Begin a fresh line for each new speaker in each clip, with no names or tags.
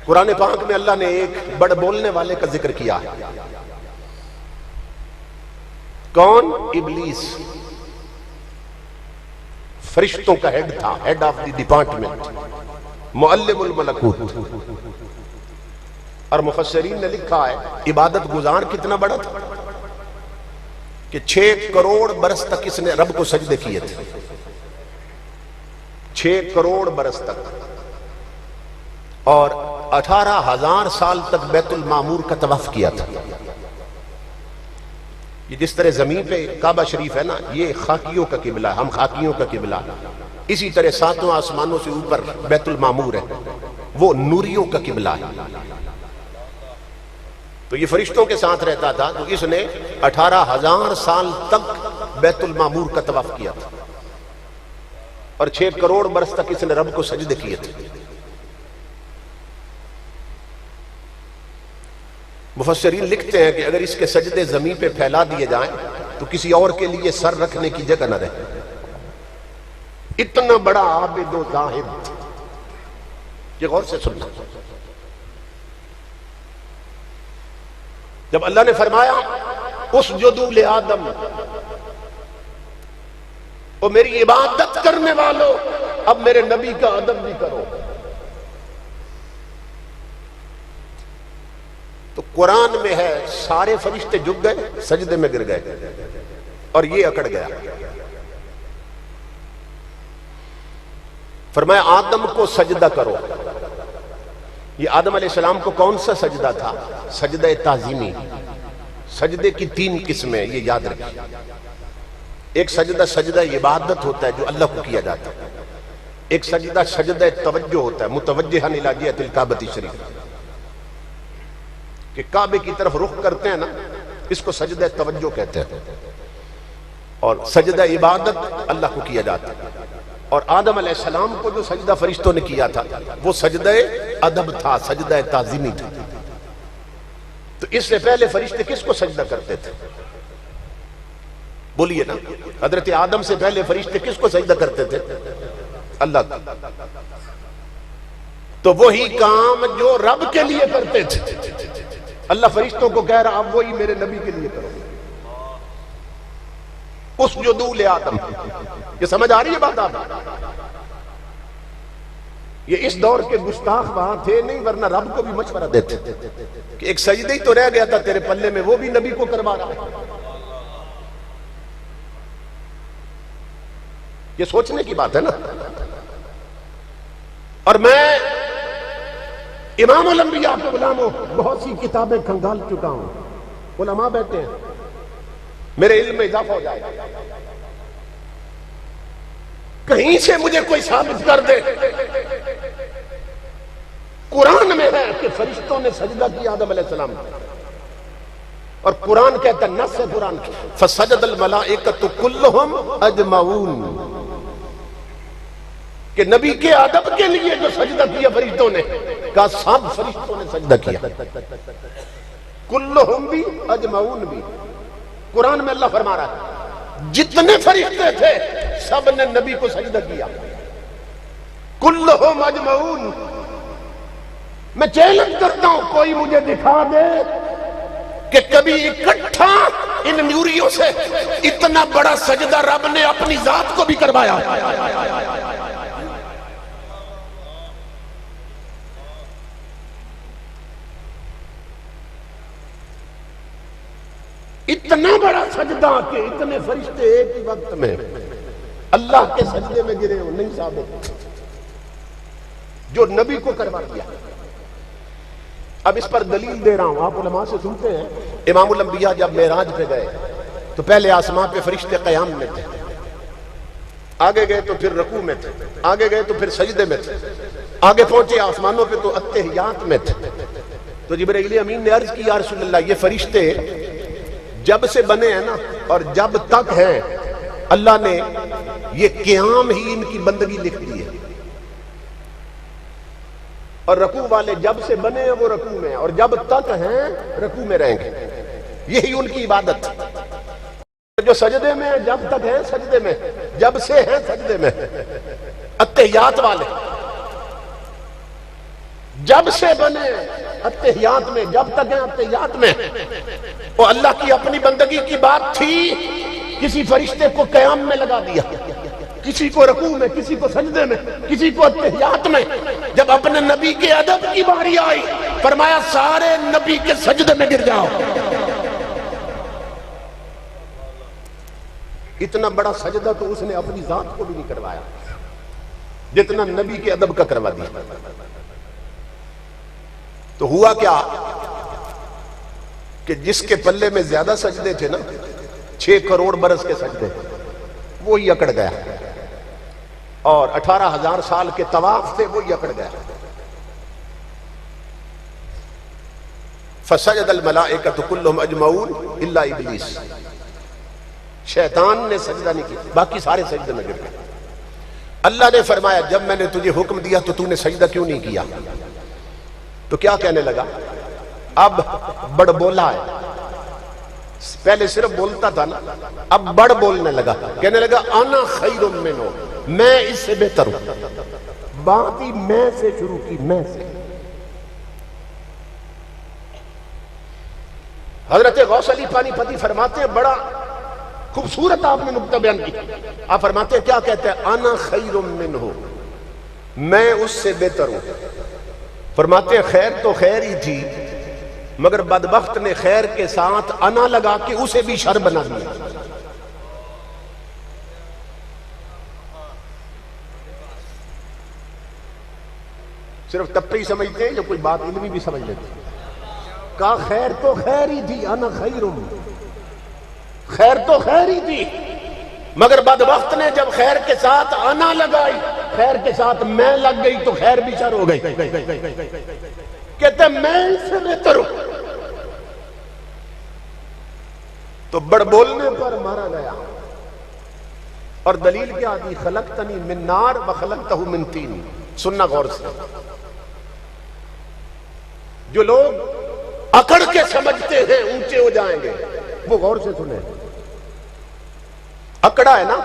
قرآن پاک میں اللہ نے ایک بڑ بولنے والے کا ذکر کیا ہے. کون؟ ابلیس. فرشتوں کا ہیڈ تھا، ہیڈ آف دی ڈپارٹمنٹ، معلم الملکوت. اور مفسرین نے لکھا ہے عبادت گزار کتنا بڑا تھا کہ 6 کروڑ برس تک اس نے رب کو سجدے کیے تھے. 6 کروڑ برس تک، اور 18,000 سال تک بیت المعمور کا طواف کیا تھا. یہ جس طرح زمین پہ کعبہ شریف ہے نا، یہ خاکیوں کا قبلہ، ہم خاکیوں کا قبلہ. اسی طرح 7 آسمانوں سے اوپر بیت المعمور ہے، وہ نوریوں کا قبلہ ہے. تو یہ فرشتوں کے ساتھ رہتا تھا، تو اس نے 18,000 سال تک بیت المعمور کا طواف کیا تھا، اور 6 کروڑ برس تک اس نے رب کو سجدے کیے تھے. مفسرین لکھتے ہیں کہ اگر اس کے سجدے زمین پہ پھیلا دیے جائیں تو کسی اور کے لیے سر رکھنے کی جگہ نہ رہے. اتنا بڑا عابد و زاہد. یہ غور سے سننا. جب اللہ نے فرمایا اسجدوا لآدم، اور میری عبادت کرنے والوں اب میرے نبی کا ادب بھی کرو، تو قرآن میں ہے سارے فرشتے جھک گئے، سجدے میں گر گئے، اور یہ اکڑ گیا. فرمایا آدم کو سجدہ کرو. یہ آدم علیہ السلام کو کون سا سجدہ تھا؟ سجدہ تعظیمی. سجدے کی 3 قسمیں، یہ یاد رکھیں. ایک سجدہ سجدہ عبادت ہوتا ہے جو اللہ کو کیا جاتا ہے. ایک سجدہ سجدہ توجہ ہوتا ہے، متوجہن الی جہۃ الکعبۃ الشریف، کہ کعبے کی طرف رخ کرتے ہیں نا، اس کو سجدہ توجہ کہتے ہیں. اور سجدہ عبادت اللہ کو کیا جاتا ہے. اور آدم علیہ السلام کو جو سجدہ فرشتوں نے کیا تھا وہ سجدہ ادب تھا، سجدہ تعظیمی تھا. تو اس سے پہلے فرشتے کس کو سجدہ کرتے تھے؟ بولیے نا. حضرت آدم سے پہلے فرشتے کس کو سجدہ کرتے تھے؟ اللہ کا. تو وہی کام جو رب کے لیے کرتے تھے اللہ فرشتوں کو کہہ رہا اب وہی میرے نبی کے لیے کرو. اسجدوا لآدم. یہ سمجھ آ رہی ہے بات آپ؟ یہ اس دور کے گستاخ وہاں تھے نہیں، ورنہ رب کو بھی مشورہ دیتے کہ ایک سجدہ ہی تو رہ گیا تھا تیرے پلے میں، وہ بھی نبی کو کروا رہا ہے. یہ سوچنے کی بات ہے نا. اور میں امام الانبیاء کے غلاموں بہت سی کتابیں کھنگال چکا ہوں. علماء بیٹھے ہیں، میرے علم میں اضافہ ہو جائے. کہیں سے مجھے کوئی ثابت کر دے قرآن میں ہے کہ فرشتوں نے سجدہ کیا آدم علیہ السلام، اور قرآن کہتا ہے، نص ہے قرآن کی، فسجد الملائکۃ کلہم اجمعون، کہ نبی کے ادب کے لیے جو سجدہ کیا فرشتوں نے، کہا سب فرشتوں نے سجدہ کیا، کلہم بھی اجمعون بھی. قرآن میں اللہ فرما رہا ہے جتنے فرشتے تھے سب نے نبی کو سجدہ کیا، کلہم اجمعون. میں چیلنج کرتا ہوں کوئی مجھے دکھا دے کہ کبھی اکٹھا ان نوریوں سے اتنا بڑا سجدہ رب نے اپنی ذات کو بھی کروایا. اتنا بڑا سجدہ کہ اتنے فرشتے ایک ہی وقت میں اللہ کے سجدے میں گرے ہو، نہیں ثابت. جو نبی کو کروا دیا. اب اس پر دلیل دے رہا ہوں، آپ علماء سے سنتے ہیں. امام الانبیاء جب معراج پہ گئے تو پہلے آسمان پہ فرشتے قیام میں تھے، آگے گئے تو پھر رکوع میں تھے، آگے گئے تو پھر سجدے میں تھے، آگے پہنچے آسمانوں پہ تو اتحیات میں تھے. تو جبرائیل امین نے عرض کی یا رسول اللہ، یہ فرشتے جب سے بنے ہیں نا اور جب تک ہیں، اللہ نے یہ قیام ہی ان کی بندگی لکھ دی ہے. اور رکوع والے جب سے بنے ہیں وہ رکوع میں ہیں، اور جب تک ہیں رکوع میں رہیں گے. یہی ان کی عبادت. جو سجدے میں ہیں جب تک ہیں سجدے میں، جب سے ہیں سجدے میں. اتحیات والے جب سے بنے اتحیات میں، جب تک ہیں اتحیات میں، وہ اللہ کی اپنی بندگی کی بات تھی، کسی فرشتے کو قیام میں لگا دیا، کسی کو رکوع میں، کسی کو سجدے میں، کسی کو اتحیات میں۔ جب اپنے نبی کے ادب کی باری آئی، فرمایا سارے نبی کے سجدے میں گر جاؤ۔ اتنا بڑا سجدہ تو اس نے اپنی ذات کو بھی نہیں کروایا جتنا نبی کے ادب کا کروا دیا۔ تو ہوا کیا کہ جس کے پلے میں زیادہ سجدے تھے نا، 6 کروڑ برس کے سجدے، وہی اکڑ گیا، اور 18,000 سال کے طواف تھے، وہی اکڑ گیا۔ فسجد الملائکۃ کلہم اجمعون الا ابلیس، شیطان نے سجدہ نہیں کیا، باقی سارے سجدے میں گر گئے۔ اللہ نے فرمایا جب میں نے تجھے حکم دیا تو نے سجدہ کیوں نہیں کیا؟ تو کیا کہنے لگا؟ اب بڑ بولا ہے، پہلے صرف بولتا تھا نا، اب بڑ بولنے لگا، کہنے لگا انا خیر منہ، میں اس سے بہتر ہوں۔ بات ہی میں سے شروع کی، میں سے۔ حضرت غوث علی پانی پتی فرماتے ہیں، بڑا خوبصورت آپ نے نکتہ بیان کی، آپ فرماتے ہیں کیا کہتے ہیں؟ انا خیر منہ، میں اس سے بہتر ہوں۔ فرماتے ہیں خیر تو خیر ہی تھی، مگر بدبخت نے خیر کے ساتھ انا لگا کے اسے بھی شر بنا دیا۔ صرف تپری سمجھتے ہیں یا کوئی بات علمی بھی سمجھ لیتے ہیں؟ کہا خیر تو خیر ہی تھی، انا خیر، خیر تو خیر ہی تھی، مگر بدبخت نے جب خیر کے ساتھ انا لگائی، خیر کے ساتھ میں لگ گئی تو خیر بھی شر ہو گئی۔ کہتے ہیں میں اس سے بہتر ہوں۔ تو بڑ بولنے پر مارا گیا، اور دلیل کیا دی؟ خلقتنی من نار وخلقتہ من طین۔ سننا غور سے، جو لوگ اکڑ کے سمجھتے ہیں اونچے ہو جائیں گے، وہ غور سے سنیں۔ اکڑا ہے نا،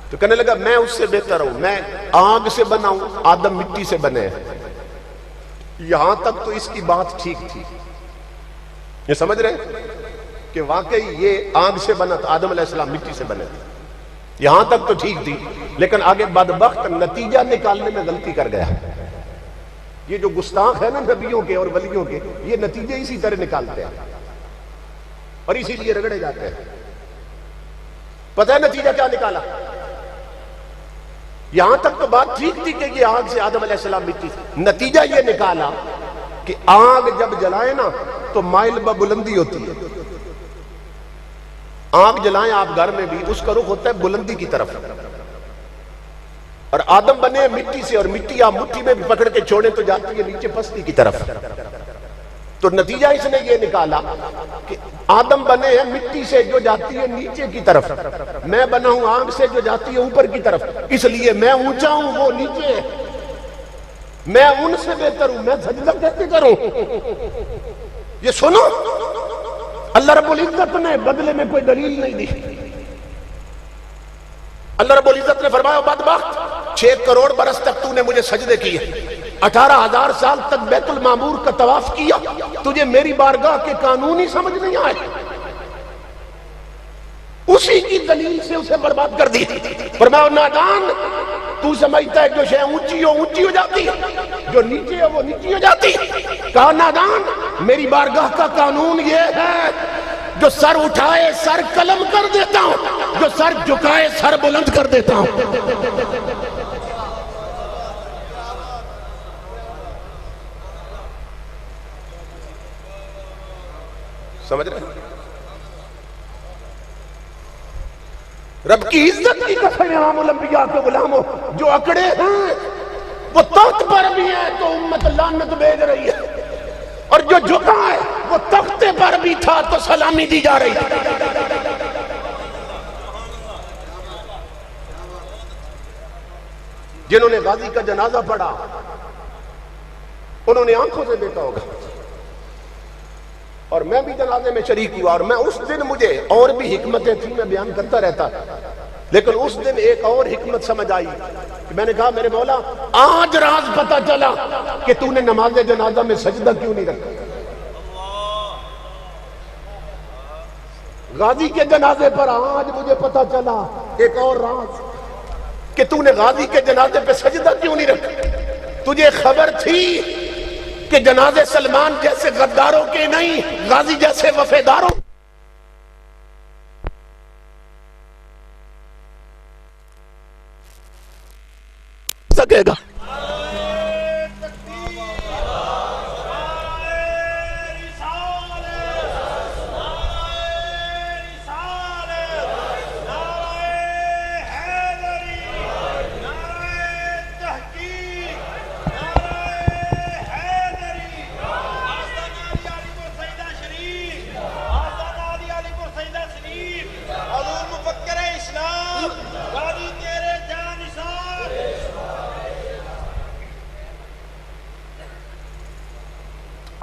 تو کہنے لگا میں اس سے بہتر ہوں، میں آگ سے بنا ہوں، آدم مٹی سے بنے ہیں۔ یہاں تک تو اس کی بات ٹھیک تھی، یہ سمجھ رہے کہ واقعی یہ آگ سے بنا تھا، آدم علیہ السلام مٹی سے بنے تھے، یہاں تک تو ٹھیک تھی، لیکن آگے بدبخت نتیجہ نکالنے میں غلطی کر گیا۔ یہ جو گستاخ ہے نا نبیوں کے اور ولیوں کے، یہ نتیجے اسی طرح نکالتے ہیں اور اسی لیے رگڑے جاتے ہیں۔ پتہ ہے نتیجہ کیا نکالا؟ یہاں تک تو بات ٹھیک تھی کہ یہ آگ سے، آدم علیہ السلام مٹی سے، نتیجہ یہ نکالا کہ آگ جب جلائے نا تو مائل بلندی ہوتی ہے۔ آگ جلائیں آپ گھر میں بھی، اس کا رخ ہوتا ہے بلندی کی طرف، اور آدم بنے مٹی سے، اور مٹی آپ مٹھی میں بھی پکڑ کے چھوڑیں تو جاتی ہے نیچے پستی کی طرف۔ تو نتیجہ اس نے یہ نکالا کہ آدم بنے ہیں مٹی سے جو جاتی ہے نیچے کی طرف، میں بنا ہوں آگ سے جو جاتی ہے اوپر کی طرف، اس لیے میں اونچا ہوں وہ نیچے ہے، میں ان سے بہتر ہوں، میں سجدہ کیسے کروں؟ یہ سنو، اللہ رب العزت نے بدلے میں کوئی دلیل نہیں دی۔ اللہ رب العزت نے فرمایا بدبخت، 6 کروڑ برس تک تو نے مجھے سجدے کیے، 18,000 سال تک بیت المعمور کا طواف کیا، تجھے میری بارگاہ کے قانون ہی سمجھ نہیں آئے، اسی کی دلیل سے اسے برباد کر دی۔ فرمایا نادان، تو سمجھتا ہے جو شے اونچی ہو جاتی، جو نیچے ہے وہ نیچی ہو جاتی۔ کہا نادان، میری بارگاہ کا قانون یہ ہے جو سر اٹھائے سر قلم کر دیتا ہوں، جو سر جھکائے سر بلند کر دیتا ہوں۔ سمجھ رہے ہیں؟ رب کی عزت کی قسم امام الانبیاء کے غلاموں، جو اکڑے ہیں وہ تخت پر بھی ہیں تو امت لعنت بھیج رہی ہے، اور جو جھکا ہے وہ تختے پر بھی تھا تو سلامی دی جا رہی ہے۔ جنہوں نے غازی کا جنازہ پڑھا انہوں نے آنکھوں سے دیکھا ہوگا، اور میں بھی جنازے میں شریک ہوا، اور میں اس دن مجھے اور بھی حکمتیں تھیں، میں بیان کرتا رہتا، لیکن اس دن ایک اور حکمت سمجھ آئی کہ میں نے کہا میرے مولا آج راز پتہ چلا کہ تو نے نماز جنازہ میں سجدہ کیوں نہیں رکھا؟ غازی کے جنازے پر آج مجھے پتا چلا ایک اور راز کہ تو نے غازی کے جنازے پہ سجدہ کیوں نہیں رکھا؟ تجھے خبر تھی کہ جنازے سلمان جیسے غداروں کے نہیں، غازی جیسے وفاداروں سکے گا۔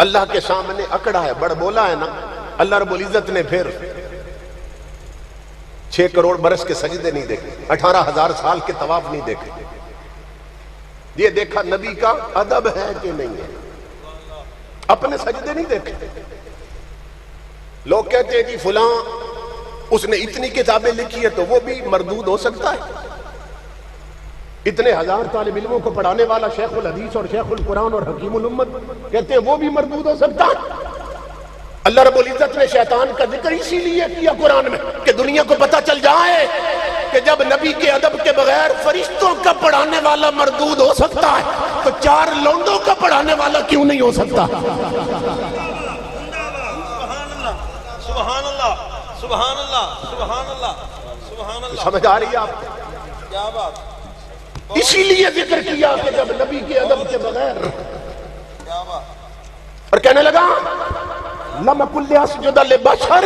اللہ کے سامنے اکڑا ہے، بڑ بولا ہے نا۔ اللہ رب العزت نے پھر 6 کروڑ برس کے سجدے نہیں دیکھے، 18,000 سال کے طواف نہیں دیکھے، یہ دیکھا نبی کا ادب ہے کہ نہیں ہے، اپنے سجدے نہیں دیکھے۔ لوگ کہتے ہیں کہ فلاں اس نے اتنی کتابیں لکھی ہے تو وہ بھی مردود ہو سکتا ہے۔ اتنے ہزار طالب علموں کو پڑھانے والا شیخ الحدیث اور شیخ القرآن اور حکیم الامت کہتے ہیں وہ بھی مردود ہو سکتا ہے۔ اللہ رب العزت نے شیطان کا ذکر اسی لیے کیا قرآن میں کہ دنیا کو پتہ چل جائے کہ جب نبی کے ادب کے بغیر فرشتوں کا پڑھانے والا مردود ہو سکتا ہے تو 4 لونڈوں کا پڑھانے والا کیوں نہیں ہو سکتا؟
سبحان اللہ، سبحان اللہ، سبحان اللہ، سبحان اللہ۔
سمجھ آ رہی ہے آپ؟
کیا بات!
اسی لیے ذکر کیا کہ جب نبی کے ادب کے بغیر،
کیا بات!
اور کہنے لگا لم کل اسجد لبشر،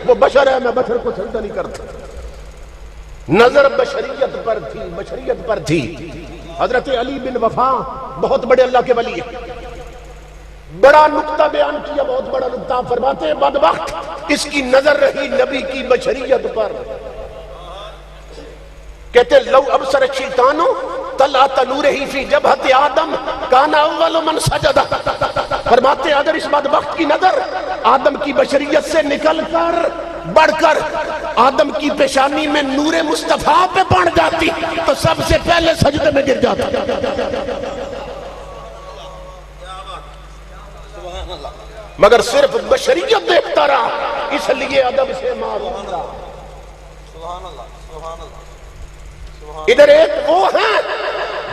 وہ بشر ہے میں بشر کو سجدہ نہیں کرتا۔ نظر بشریت پر تھی، بشریت پر تھی۔ حضرت علی بن وفا بہت بڑے اللہ کے ولی ہیں، بڑا نقطہ بیان کیا، بہت بڑا نقطہ فرماتے ہیں بدبخت اس کی نظر رہی نبی کی بشریت پر۔ کہتے لو ابصر الشیطان طلعت نورہ فی جبہت آدم کان اول من سجد، فرماتے اگر اس بدبخت کی نظر آدم کی بشریت سے نکل کر بڑھ کر آدم کی پیشانی میں نور مصطفیٰ پہ پڑ جاتی تو سب سے پہلے سجدے میں گر جاتا۔ مگر صرف بشریت دیکھتا رہا، اس لیے ادب سے معروف رہا۔
سبحان اللہ، سبحان اللہ،
ادھر ایک وہ ہے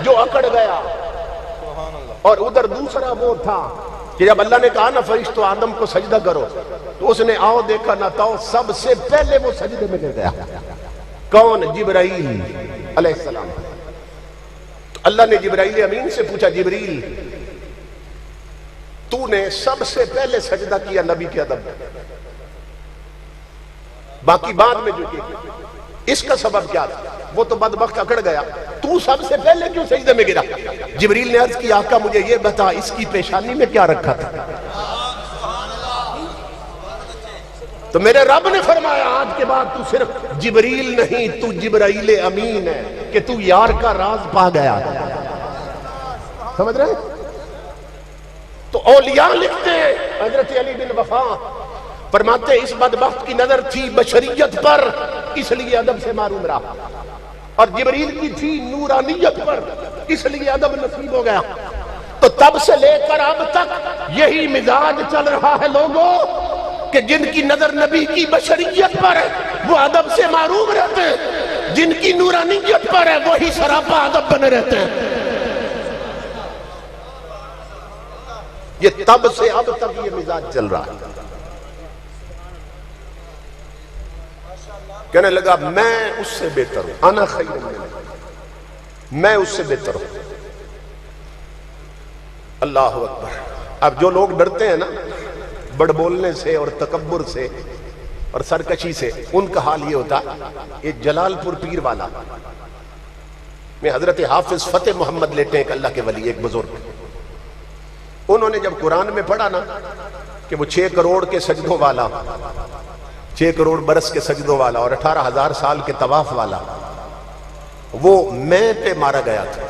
جو اکڑ گیا
سبحان اللہ۔
اور ادھر دوسرا وہ تھا کہ جب اللہ نے کہا نا فرشتوں آدم کو سجدہ کرو تو اس نے آؤ دیکھا نہ تاؤ، سب سے پہلے وہ سجدے میں گر گیا۔ کون؟ جبرائیل علیہ السلام۔ اللہ نے جبرائیل امین سے پوچھا جبریل تو نے سب سے پہلے سجدہ کیا نبی کے ادب، باقی بعد میں جو کی، اس کا سبب کیا تھا؟ وہ تو بدبخت اکڑ گیا، تو سب سے پہلے کیوں سجدے میں گرا؟ جبریل نے عرض کی آقا مجھے یہ بتا اس کی پیشانی میں کیا رکھا تھا؟ تو میرے رب نے فرمایا آج کے بعد تو صرف جبریل نہیں، تو جبرائیل امین ہے کہ تو یار کا راز پا گیا۔ سمجھ رہے ہیں؟ تو اولیاء لکھتے ہیں، حضرت علی بن وفا فرماتے اس بدبخت کی نظر تھی بشریت پر اس لیے ادب سے معروم رہا، اور جبریل کی تھی نورانیت پر اس لیے ادب نصیب ہو گیا۔ تو تب سے لے کر اب تک یہی مزاج چل رہا ہے لوگوں کہ جن کی نظر نبی کی بشریت پر ہے وہ ادب سے معروم رہتے ہیں، جن کی نورانیت پر ہے وہی سراپا ادب بنے رہتے ہیں۔ یہ تب سے اب تک یہ مزاج چل رہا ہے۔ کہنے لگا میں اس سے بہتر ہوں، انا خیر منہ، میں اس سے بہتر ہوں۔ اللہ اکبر۔ اب جو لوگ ڈرتے ہیں نا بڑ بولنے سے اور تکبر سے اور سرکشی سے، ان کا حال یہ ہوتا یہ جلال پور پیر والا میں حضرت حافظ فتح محمد لیتے ہیں، ایک اللہ کے ولی، ایک بزرگ، انہوں نے جب قرآن میں پڑھا نا کہ وہ 6 کروڑ کے سجدوں والا، 6 کروڑ برس کے سجدوں والا اور 18,000 سال کے طواف والا، وہ میں پہ مارا گیا تھا،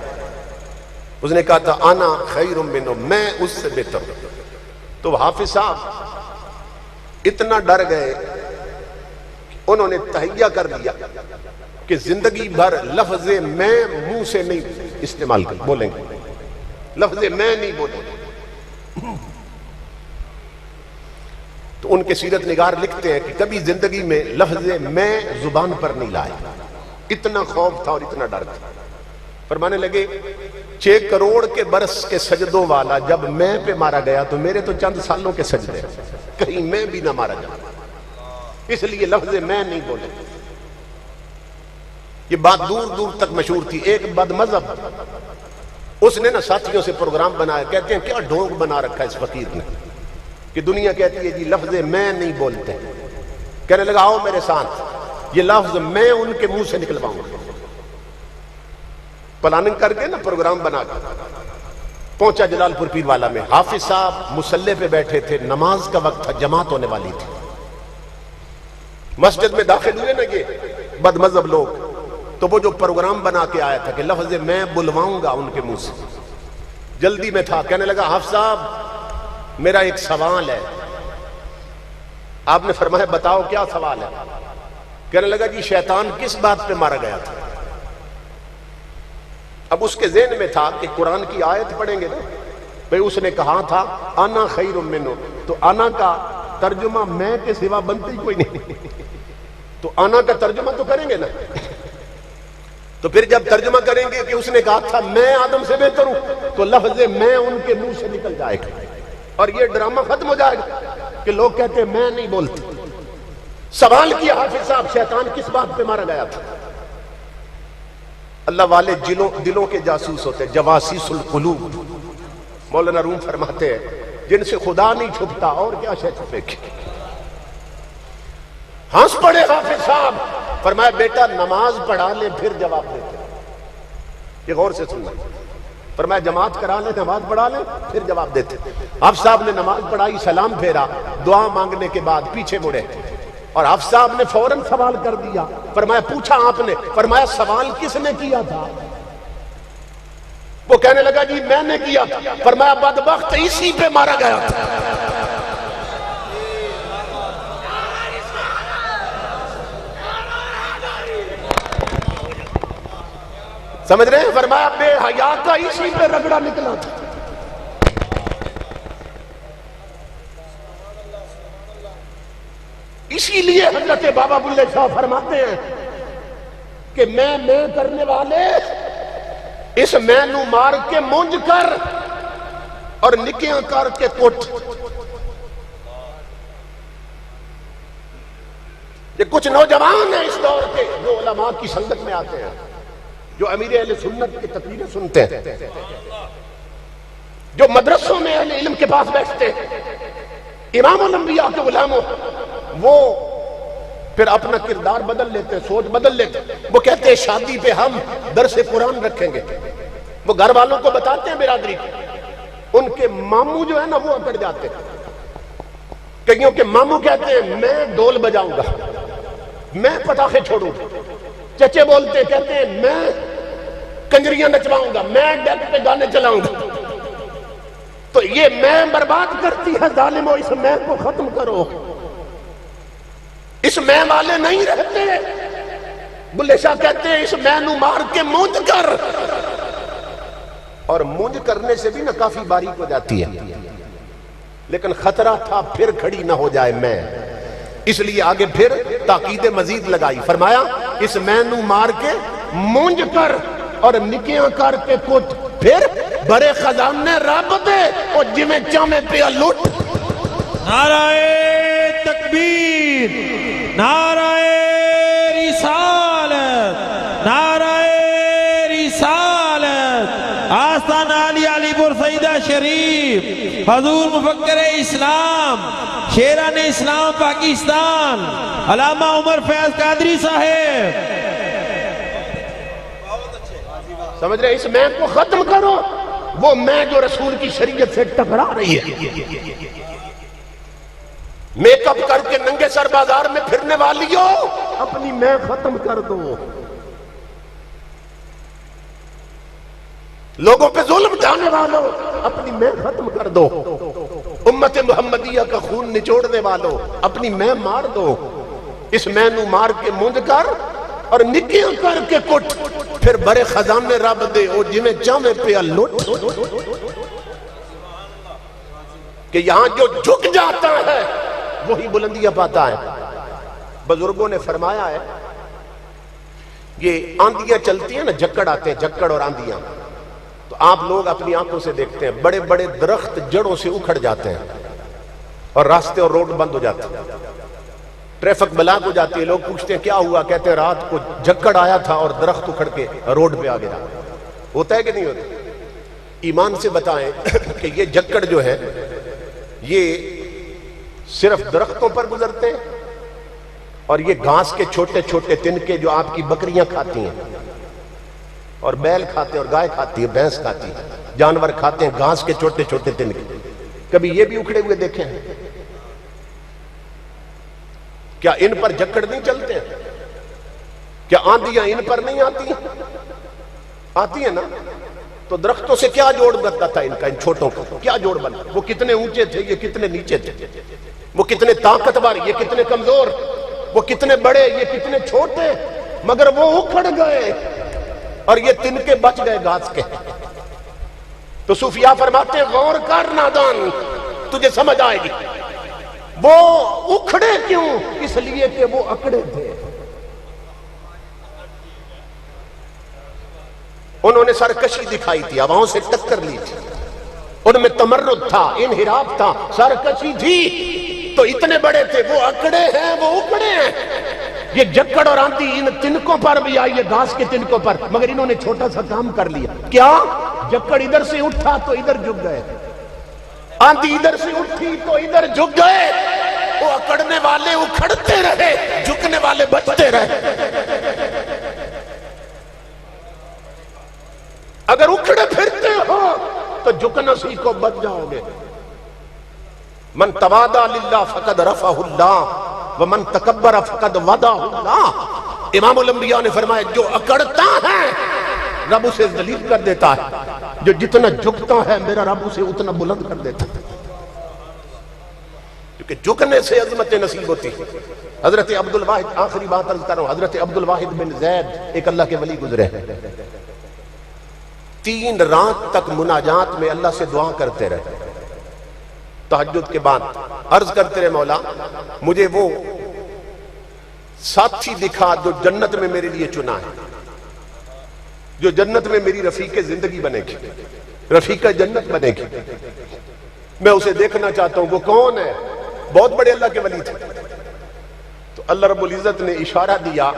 اس نے کہا تھا انا خیر منہ، میں اس سے بہتر ہوں۔ تو حافظ صاحب اتنا ڈر گئے، انہوں نے تہیہ کر لیا کہ زندگی بھر لفظ میں منہ سے نہیں استعمال بولیں گے، لفظ میں نہیں بولیں گے۔ تو ان کے سیرت نگار لکھتے ہیں کہ کبھی زندگی میں لفظ میں زبان پر نہیں لائے، اتنا خوف تھا اور اتنا ڈر تھا۔ فرمانے لگے 6 کروڑ کے برس کے سجدوں والا جب میں پہ مارا گیا تو میرے تو چند سالوں کے سجدے، کہیں میں بھی نہ مارا جائے، اس لیے لفظ میں نہیں بولے۔ یہ بات دور دور تک مشہور تھی۔ ایک بد مذہب اس نے نا ساتھیوں سے پروگرام بنایا، کہتے ہیں کیا ڈھونگ بنا رکھا ہے اس فقیر نے کہ دنیا کہتی ہے جی لفظ میں نہیں بولتے۔ کہنے لگا آؤ میرے ساتھ، یہ لفظ میں ان کے منہ سے نکلواؤں گا۔ پلاننگ کر کے نا پروگرام بنا کے پہنچا جلال پور پیر والا میں۔ حافظ صاحب مصلی پہ بیٹھے تھے، نماز کا وقت تھا، جماعت ہونے والی تھی۔ مسجد میں داخل ہوئے نا یہ بد مذہب لوگ، تو وہ جو پروگرام بنا کے آیا تھا کہ لفظ میں بلواؤں گا ان کے منہ سے، جلدی میں تھا۔ کہنے لگا حافظ صاحب میرا ایک سوال ہے۔ آپ نے فرمایا بتاؤ کیا سوال ہے؟ کہنے لگا جی شیطان کس بات پہ مارا گیا تھا؟ اب اس کے ذہن میں تھا کہ قرآن کی آیت پڑھیں گے نا، بھئی اس نے کہا تھا انا خیر منہ، تو انا کا ترجمہ میں کے سوا بنتے ہی کوئی نہیں، تو انا کا ترجمہ تو کریں گے نا۔ تو پھر جب ترجمہ کریں گے کہ اس نے کہا تھا میں آدم سے بہتر ہوں، تو لفظ میں ان کے منہ سے نکل جائے گا اور یہ ڈرامہ ختم ہو جائے گا کہ لوگ کہتے ہیں میں نہیں بولتے۔ سوال کیا حافظ صاحب شیطان کس بات پہ مارا گیا تھا؟ اللہ والے دلوں کے جاسوس ہوتے ہیں، جواسیس القلوب۔ مولانا روم فرماتے ہیں جن سے خدا نہیں چھپتا اور کیا شے چھپے گی۔ ہنس پڑے حافظ صاحب، فرمایا بیٹا نماز پڑھا لے پھر جواب دیتے۔ یہ غور سے سننا، فرمایا جماعت کرا لے، نماز پڑھا لے پھر جواب دیتے۔ حافظ صاحب نے نماز پڑھائی، سلام پھیرا، دعا مانگنے کے بعد پیچھے مڑے اور حافظ صاحب نے فوراً سوال کر دیا۔ فرمایا پوچھا آپ نے؟ فرمایا سوال کس نے کیا تھا؟ وہ کہنے لگا جی میں نے کیا تھا۔ فرمایا بدبخت اسی پہ مارا گیا تھا۔ سمجھ رہے ہیں؟ فرمایا بے حیا کا اسی پہ رگڑا نکلا تھا۔ اسی لیے حضرت بابا بلے شاہ فرماتے ہیں کہ میں کرنے والے اس میں نو مار کے مونج کر اور نکیاں کر کے کوٹ۔ یہ کچھ نوجوان ہیں اس دور کے جو علماء کی سنگت میں آتے ہیں، جو امیر اہل سنت کی تقریریں سنتے ہیں، جو مدرسوں میں اہل علم کے پاس بیٹھتے ہیں، امام الانبیاء کے غلاموں، وہ پھر اپنا کردار بدل لیتے ہیں، سوچ بدل لیتے ہیں۔ وہ کہتے ہیں شادی پہ ہم درس قرآن رکھیں گے۔ وہ گھر والوں کو بتاتے ہیں برادری کو، ان کے ماموں جو ہے نا وہ اکڑ جاتے ہیں۔ کئیوں کے ماموں کہتے ہیں میں ڈول بجاؤں گا، میں پٹاخے چھوڑوں گا۔ چچے بولتے کہتے ہیں میں کنجریاں نچواؤں گا، میں ڈیک پہ گانے چلاؤں گا۔ تو یہ میں برباد کرتی ہے ظالمو، اس میں کو ختم کرو۔ اس میں والے نہیں رہتے۔ بلے شاہ کہتے ہیں اس میں نو مار کے مونج کر، اور مونج کرنے سے بھی نہ کافی باریک ہو جاتی ہے، لیکن خطرہ تھا پھر کھڑی نہ ہو جائے میں، اس لیے آگے پھر تاکید مزید لگائی۔ فرمایا اس میں نو مار کے مونج کر اور نکیاں کر کے کٹ، پھر بڑے خزانے رب دے اور جمیں چامے پہ لٹ۔
نعرہ تکبیر، نعرہ رسالت، نعرہ رسالت، آستان علی پور سیدہ شریف، حضور مفکر اسلام، شیران اسلام پاکستان، علامہ عمر فیض قادری صاحب۔
سمجھ رہے؟ اس میں کو ختم کرو، وہ میں جو رسول کی شریعت سے ٹکرا رہی ہے۔ میک اپ کر کے ننگے سر بازار میں پھرنے والیوں، اپنی میں ختم کر دو۔ لوگوں پہ ظلم ڈھانے والوں اپنی میں ختم کر دو، امت محمدیہ کا خون نچوڑنے والوں اپنی میں مار دو، اس میں نو مار کے مونج کر اور نکیاں کر کے کٹ، پھر برے خزانے رب دے او جویں چاہویں پیا لٹ، کہ یہاں جو جھک جاتا ہے وہی بلندیاں پاتا ہے۔ بزرگوں نے فرمایا ہے یہ آندیاں چلتی ہیں نا، جھکڑ آتے ہیں، جھکڑ اور آندیاں، تو آپ لوگ اپنی آنکھوں سے دیکھتے ہیں بڑے بڑے درخت جڑوں سے اکھڑ جاتے ہیں اور راستے اور روڈ بند ہو جاتے ہیں، ٹریفک بلاک ہو جاتی ہے، لوگ پوچھتے ہیں کیا ہوا، کہتے ہیں رات کو جھکڑ آیا تھا اور درخت اکھڑ کے روڈ پہ آ گیا۔ ہوتا ہے کہ نہیں ہوتا؟ ایمان سے بتائیں کہ یہ جھکڑ جو ہے یہ صرف درختوں پر گزرتے ہیں اور یہ گھاس کے چھوٹے چھوٹے تنکے جو آپ کی بکریاں کھاتی ہیں اور بیل کھاتے ہیں اور گائے کھاتی ہے، بھینس کھاتی ہے، جانور کھاتے ہیں گھاس کے چھوٹے چھوٹے تنکے، کبھی یہ بھی اکھڑے ہوئے دیکھیں ہیں؟ کیا ان پر جھکڑ نہیں چلتے ہیں؟ کیا آندیاں ان پر نہیں آتی ہیں؟ آتی ہیں نا؟ تو درختوں سے کیا جوڑ بنتا تھا ان کا، ان چھوٹوں کا کیا جوڑ بنا؟ وہ کتنے اونچے تھے، یہ کتنے نیچے تھے، وہ کتنے طاقتور، یہ کتنے کمزور، وہ کتنے بڑے، یہ کتنے چھوٹے، مگر وہ اکھڑ گئے اور یہ تنکے بچ گئے گھاس کے۔ تو صوفیاء فرماتے ہیں غور کر نادان، تجھے سمجھ آئے گی وہ اکھڑے کیوں، اس لیے کہ وہ اکڑے تھے، انہوں نے سرکشی دکھائی تھی، ہواؤں سے ٹکر لی تھی، ان میں تمرد تھا، انحراف تھا، سرکشی تھی، تو اتنے بڑے تھے، وہ اکڑے ہیں، وہ اکڑے ہیں۔ یہ جھکڑ اور آندھی ان تنکوں پر بھی آئی ہے، گھاس کے تنکوں پر، مگر انہوں نے چھوٹا سا کام کر لیا، کیا؟ جھکڑ ادھر سے اٹھا تو ادھر جھک گئے، آندھی ادھر سے اٹھی تو ادھر جھک گئے، وہ اکڑنے والے اکھڑتے رہے، جھکنے والے بچتے رہے۔ اگر اکھڑے پھرتے ہو تو جھکنا سیکھو، بچ جاؤ گے۔ من تواضع للہ فقد رفعہ اللہ ومن تکبر فقد وضعہ اللہ۔ امام الانبیاء نے فرمایا جو اکڑتا ہے رب اسے ذلیل کر دیتا ہے، جو جتنا جھکتا ہے میرا رب اسے اتنا بلند کر دیتا ہے، کیونکہ جھکنے سے عظمت نصیب ہوتی ہے۔ حضرت عبد الواحد، آخری بات عرض کر رہا ہوں، حضرت عبد الواحد بن زید ایک اللہ کے ولی گزرے، 3 رات تک مناجات میں اللہ سے دعا کرتے رہے، تہجد کے بعد عرض کرتے رہے مولا مجھے وہ ساتھی دکھا جو جنت میں میرے لیے چنا ہے، جو جنت میں میری رفیق زندگی بنے گی، رفیق جنت بنے گی، میں اسے دیکھنا چاہتا ہوں، وہ کون ہے؟ بہت بڑے اللہ کے ولی تھے۔ تو اللہ رب العزت نے اشارہ دیا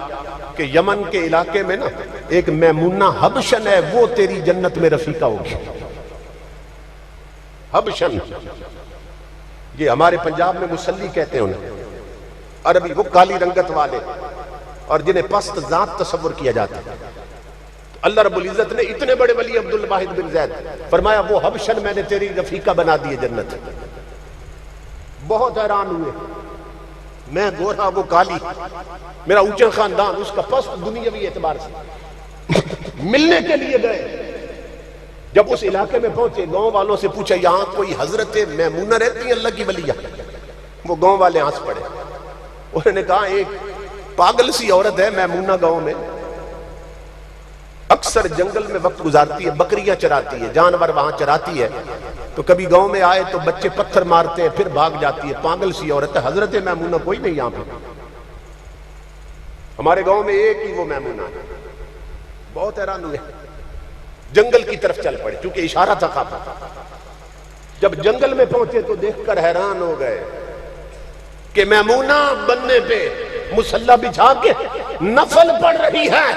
کہ یمن کے علاقے میں نا ایک میمونہ حبشن ہے، وہ تیری جنت میں رفیقہ ہوگی۔ حبشن، یہ ہمارے پنجاب میں مسلی کہتے ہیں انہیں، عربی، وہ کالی رنگت والے اور جنہیں پست ذات تصور کیا جاتا ہے۔ اللہ رب العزت نے اتنے بڑے ولی عبد الواحد بن زید فرمایا وہ حبشن میں نے تیری رفیقہ بنا دیے جنت۔ بہت حیران ہوئے، میں گورا وہ کالی، میرا اونچا خاندان، اس کا پست دنیاوی اعتبار سے۔ ملنے کے لیے گئے، جب اس علاقے میں پہنچے گاؤں والوں سے پوچھا یہاں کوئی حضرت میمونہ رہتی ہیں اللہ کی ولیہ؟ وہ گاؤں والے ہنس پڑے، انہوں نے کہا ایک پاگل سی عورت ہے میمونہ گاؤں میں، اکثر جنگل میں وقت گزارتی ہے، بکریاں چراتی ہے، جانور وہاں چراتی ہے، تو کبھی گاؤں میں آئے تو بچے پتھر مارتے ہیں پھر بھاگ جاتی ہے، پاگل سی عورت ہے، حضرت میمونہ کوئی نہیں یہاں پہ، ہمارے گاؤں میں ایک ہی وہ میمونہ ہے۔ بہت حیران ہوئے، جنگل کی طرف چل پڑے، کیونکہ اشارہ تھا کافی۔ جب جنگل میں پہنچے تو دیکھ کر حیران ہو گئے کہ میمونہ بننے پہ مسلح بچھا کے نفل پڑھ رہی ہے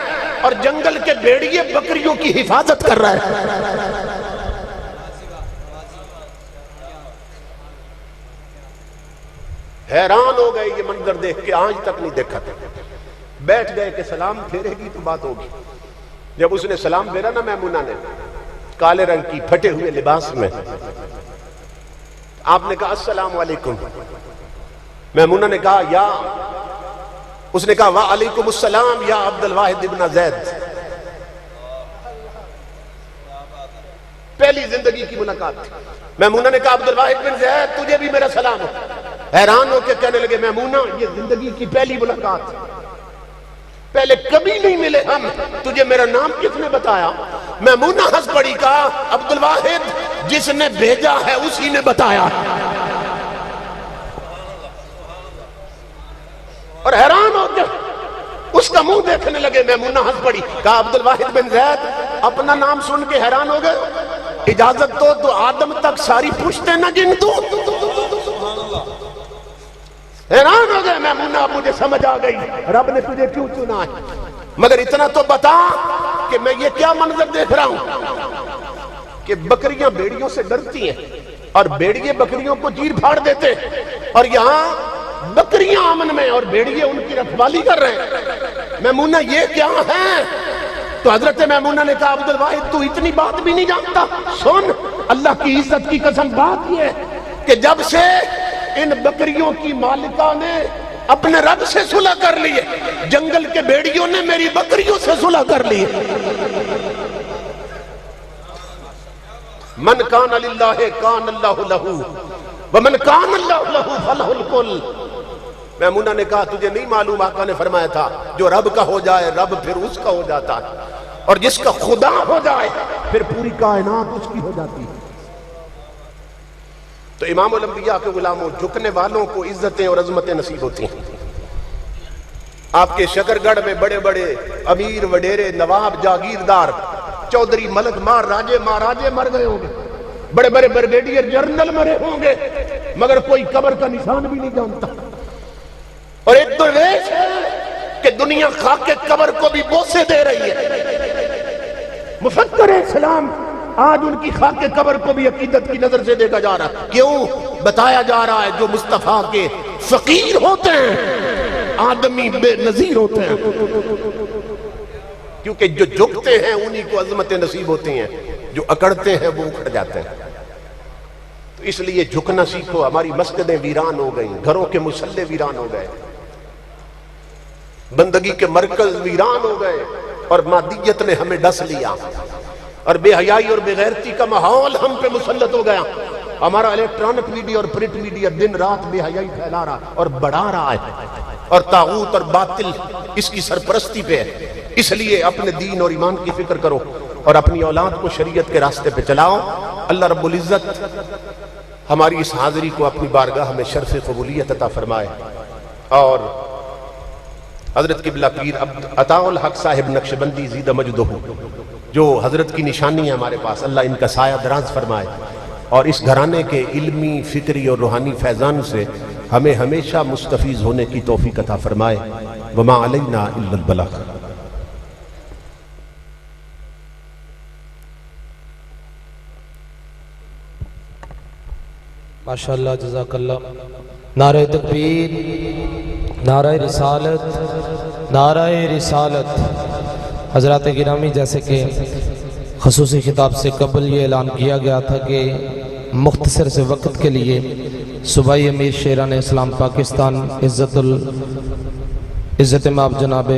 اور جنگل کے بھیڑیے بکریوں کی حفاظت کر رہا ہے۔ حیران ہو گئے یہ منظر دیکھ کے، آج تک نہیں دیکھا تھا۔ بیٹھ گئے کہ سلام پھیرے گی تو بات ہوگی۔ جب اس نے سلام پھیرا نا میمونہ نے، کالے رنگ کی پھٹے ہوئے لباس میں، آپ نے کہا السلام علیکم۔ میمونہ نے کہا یا، اس نے کہا وعلیکم السلام یا عبد الواحد ابن زید۔ پہلی زندگی کی ملاقات تھی۔ میمونہ نے کہا عبدالواحد بن زید تجھے بھی میرا سلام ہو۔ حیران ہو کے کہنے لگے میمونہ یہ زندگی کی پہلی ملاقات، پہلے کبھی نہیں ملے ہم، تجھے میرا نام کس نے بتایا؟ میمونہ ہنس پڑی، کہا عبدالواحد جس نے بھیجا ہے اسی نے بتایا۔ اور حیران ہو کے اس کا منہ دیکھنے لگے۔ میمونہ ہنس پڑی، کہا عبدالواحد بن زید اپنا نام سن کے حیران ہو گئے؟ اجازت تو آدم تک ساری پوچھتے نہ گن تو۔ حیران ہو گئے میمونہ، اب مجھے سمجھ آ گئی رب نے تجھے کیوں چنا ہے، مگر اتنا تو بتا کہ میں یہ کیا منظر دیکھ رہا ہوں کہ بکریاں بیڑیوں سے ڈرتی ہیں اور بیڑیے بکریوں کو چیر پھاڑ دیتے، اور یہاں بکریاں امن میں اور بیڑیے ان کی رکھوالی کر رہے ہیں۔ میمونہ یہ کیا ہے؟ تو حضرت میمونہ نے کہا عبدالواحد تو اتنی بات بھی نہیں جانتا، سن اللہ کی عزت کی قسم بات یہ ہے کہ جب سے ان بکریوں کی مالکہ نے اپنے رب سے صلح کر لی ہے، جنگل کے بیڑیوں نے میری بکریوں سے صلح کر لی ہے۔ من کان للہ کان اللہ لہو ومن کان اللہ لہو فلہ الکل۔ میمونہ نے کہا تجھے نہیں معلوم آقا نے فرمایا تھا جو رب کا ہو جائے رب پھر اس کا ہو جاتا ہے، اور جس کا خدا ہو جائے پھر پوری کائنات اس کی ہو جاتی ہے۔ تو امام الانبیاء کے غلاموں، جھکنے والوں کو عزتیں اور عظمتیں نصیب ہوتی ہیں۔ آپ کے شکرگڑھ میں بڑے بڑے امیر وڈیرے نواب جاگیردار چودھری ملک مار راجے مہاراجے مر گئے ہوں گے، بڑے بڑے برگیڈیئر جنرل مرے ہوں گے، مگر کوئی قبر کا نشان بھی نہیں جانتا۔ اور ایک درویش ہے کہ دنیا خاک کے قبر کو بھی بوسے دے رہی ہے۔ مفکر اسلام آج ان کی خاک کے قبر کو بھی عقیدت کی نظر سے دیکھا جا رہا ہے۔ کیوں؟ بتایا جا رہا ہے جو مصطفیٰ کے فقیر ہوتے ہیں آدمی بے نظیر ہوتے ہیں، کیونکہ جو جھکتے ہیں انہی کو عظمتیں نصیب ہوتی ہیں، جو اکڑتے ہیں وہ اکھڑ جاتے ہیں۔ تو اس لیے جھکنا سیکھو۔ ہماری مسجدیں ویران ہو گئیں، گھروں کے مصلے ویران ہو گئے، بندگی کے مرکز ویران ہو گئے، اور مادیت نے ہمیں ڈس لیا، اور بے حیائی اور بے غیرتی کا ماحول ہم پہ مسلط ہو گیا۔ ہمارا الیکٹرانک میڈیا اور پرنٹ میڈیا دن رات بے حیائی پھیلا رہا اور بڑھا رہا ہے، اور طاغوت اور باطل اس کی سرپرستی پہ ہے۔ اس لیے اپنے دین اور ایمان کی فکر کرو اور اپنی اولاد کو شریعت کے راستے پہ چلاؤ۔ اللہ رب العزت ہماری اس حاضری کو اپنی بارگاہ میں شرف قبولیت عطا فرمائے، اور حضرت قبلہ پیر عطا الحق صاحب نقشبندی زیدہ مجدہ جو حضرت کی نشانی ہے ہمارے پاس، اللہ ان کا سایہ دراز فرمائے، اور اس گھرانے کے علمی، فکری اور روحانی فیضان سے ہمیں ہمیشہ مستفیض ہونے کی توفیق عطا فرمائے۔ وما علینا الا البلاغ۔
ماشاءاللہ، جزاک اللہ۔ نعرہ تکبیر، نعرہ رسالت، نعرہ رسالت۔ حضرات گرامی، جیسے کہ خصوصی خطاب سے قبل یہ اعلان کیا گیا تھا کہ مختصر سے وقت کے لیے صوبائی امیر شیران اسلام پاکستان عزت مآب جناب